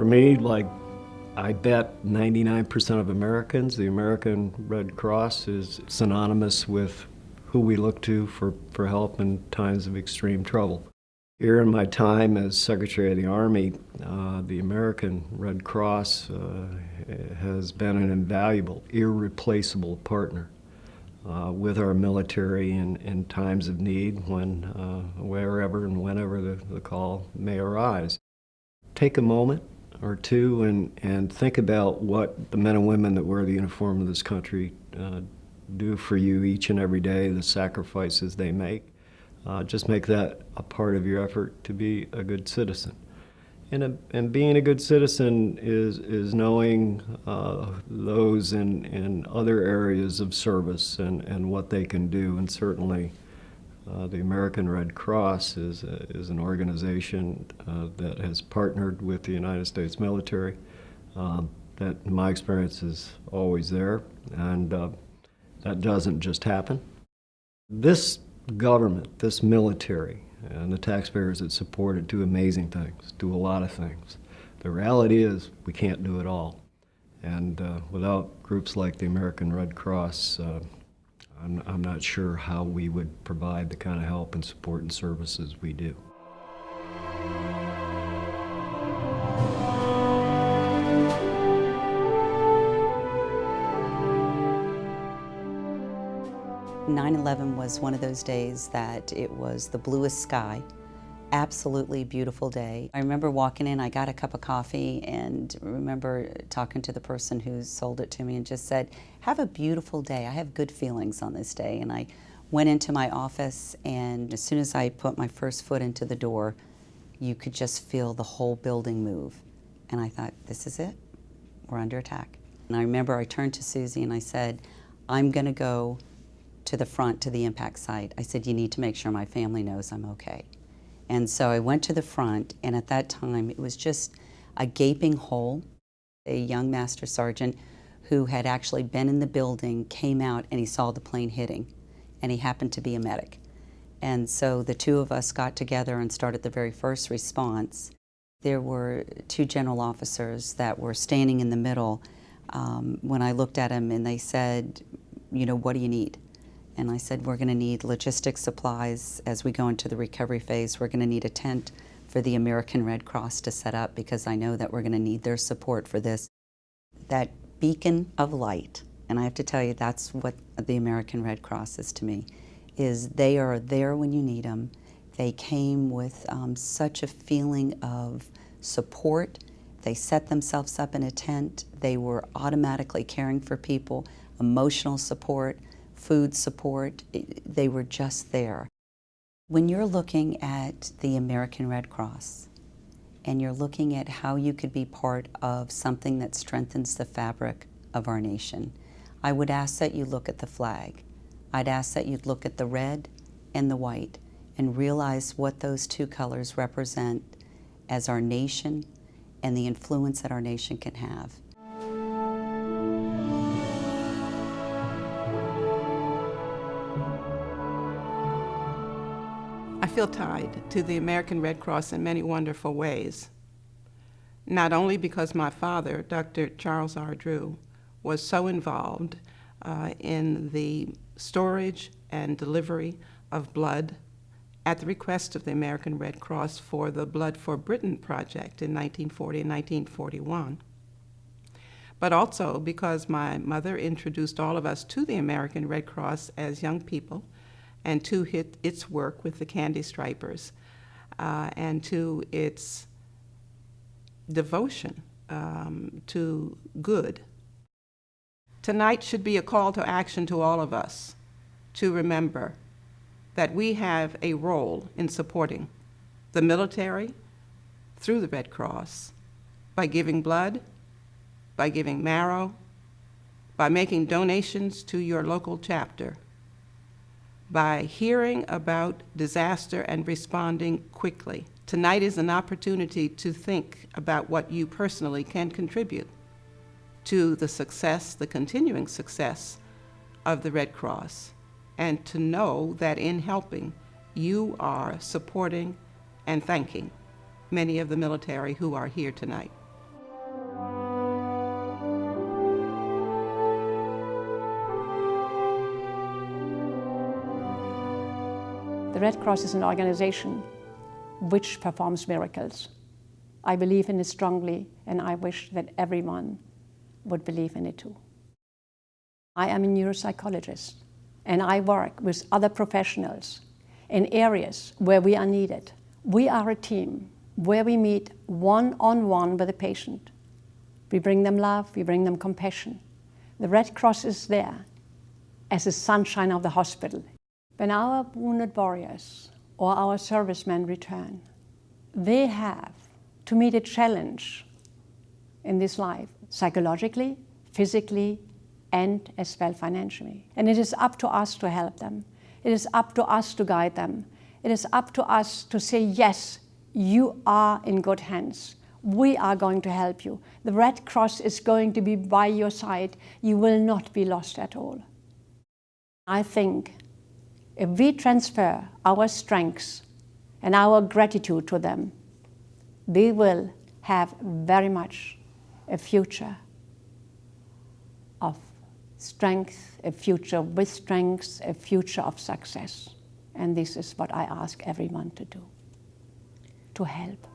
For me, like I bet 99% of Americans, the American Red Cross is synonymous with who we look to for help in times of extreme trouble. Here in my time as Secretary of the Army, the American Red Cross has been an invaluable, irreplaceable partner with our military in times of need, when wherever and whenever the call may arise. Take a moment or two and think about what the men and women that wear the uniform of this country do for you each and every day, the sacrifices they make. Just make that a part of your effort to be a good citizen. And being a good citizen is knowing those in other areas of service and what they can do. And certainly the American Red Cross is an organization that has partnered with the United States military, that in my experience is always there, and that doesn't just happen. This government, this military, and the taxpayers that support it do amazing things, do a lot of things. The reality is we can't do it all. And without groups like the American Red Cross, I'm not sure how we would provide the kind of help and support and services we do. "9/11 was one of those days that it was the bluest sky, absolutely beautiful day. I remember walking in, I got a cup of coffee, and remember talking to the person who sold it to me and just said, "Have a beautiful day. I have good feelings on this day." And I went into my office, and as soon as I put my first foot into the door, you could just feel the whole building move. And I thought, this is it. We're under attack. And I remember I turned to Susie and I said, "I'm going to go to the front, to the impact site." I said, "You need to make sure my family knows I'm okay." And so I went to the front, and at that time it was just a gaping hole. A young master sergeant who had actually been in the building came out and he saw the plane hitting, and he happened to be a medic. And so the two of us got together and started the very first response. There were two general officers that were standing in the middle when I looked at them, and they said, "You know, what do you need?" And I said, "We're going to need logistics supplies as we go into the recovery phase. We're going to need a tent for the American Red Cross to set up, because I know that we're going to need their support for this." That beacon of light, and I have to tell you, that's what the American Red Cross is to me, is they are there when you need them. They came with such a feeling of support. They set themselves up in a tent. They were automatically caring for people, emotional support, food support. They were just there. When you're looking at the American Red Cross and you're looking at how you could be part of something that strengthens the fabric of our nation, I would ask that you look at the flag. I'd ask that you'd look at the red and the white and realize what those two colors represent as our nation and the influence that our nation can have. I feel tied to the American Red Cross in many wonderful ways. Not only because my father, Dr. Charles R. Drew, was so involved in the storage and delivery of blood at the request of the American Red Cross for the Blood for Britain project in 1940 and 1941, but also because my mother introduced all of us to the American Red Cross as young people, and to its work with the Candy Stripers, and to its devotion to good. Tonight should be a call to action to all of us to remember that we have a role in supporting the military through the Red Cross by giving blood, by giving marrow, by making donations to your local chapter, by hearing about disaster and responding quickly. Tonight is an opportunity to think about what you personally can contribute to the success, the continuing success of the Red Cross, and to know that in helping, you are supporting and thanking many of the military who are here tonight. The Red Cross is an organization which performs miracles. I believe in it strongly, and I wish that everyone would believe in it too. I am a neuropsychologist, and I work with other professionals in areas where we are needed. We are a team where we meet one-on-one with the patient. We bring them love, we bring them compassion. The Red Cross is there as the sunshine of the hospital. When our wounded warriors or our servicemen return, they have to meet a challenge in this life, psychologically, physically, and as well financially. And it is up to us to help them. It is up to us to guide them. It is up to us to say, yes, you are in good hands. We are going to help you. The Red Cross is going to be by your side. You will not be lost at all. I think if we transfer our strengths and our gratitude to them, they will have very much a future of strength, a future with strength, a future of success. And this is what I ask everyone to do, to help.